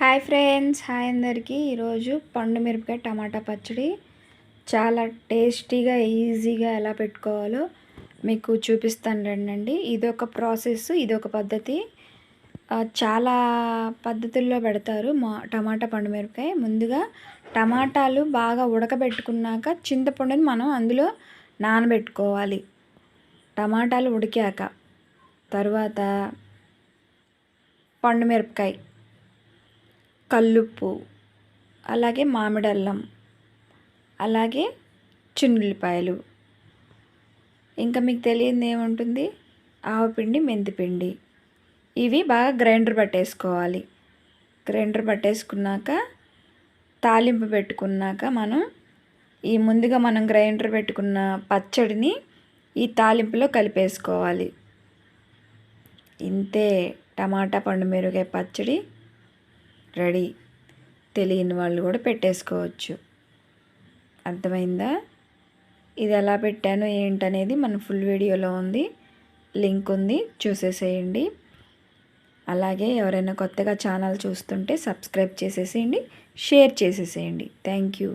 Hi friends, hi అందరికీ. ఈరోజు పండు మిరపకాయ టమాటా పచ్చడి చాలా టేస్టీగా ఈజీగా ఎలా పెట్టుకోవాలో మీకు చూపిస్తాను రండి. ఇదొక ప్రాసెస్, ఇదొక పద్ధతి. చాలా పద్ధతుల్లో పెడతారు టమాటా పండు మిరపకాయ. ముందుగా టమాటాలు బాగా ఉడకబెట్టుకున్నాక చింతపండుని మనం అందులో నానబెట్టుకోవాలి. టమాటాలు ఉడికాక తర్వాత పండు మిరపకాయ, కల్లుప్పు, అలాగే మామిడల్లం, అలాగే చిన్నుల్లిపాయలు, ఇంకా మీకు తెలియనిది ఏముంటుంది, ఆవపిండి, మెంతిపిండి. ఇవి బాగా గ్రైండర్ పట్టేసుకోవాలి. గ్రైండర్ పట్టేసుకున్నాక తాలింపు పెట్టుకున్నాక ముందుగా మనం గ్రైండర్ పెట్టుకున్న పచ్చడిని ఈ తాలింపులో కలిపేసుకోవాలి. ఇంతే, టమాటా పండు మిరపకాయ పచ్చడి రెడీ. తెలియని వాళ్ళు కూడా పెట్టేసుకోవచ్చు. అర్థమైందా? ఇది ఎలా పెట్టాను ఏంటనేది మన ఫుల్ వీడియోలో ఉంది, లింక్ ఉంది, చూసేసేయండి. అలాగే ఎవరైనా కొత్తగా ఛానల్ చూస్తుంటే సబ్స్క్రైబ్ చేసేసేయండి, షేర్ చేసేసేయండి. Thank you.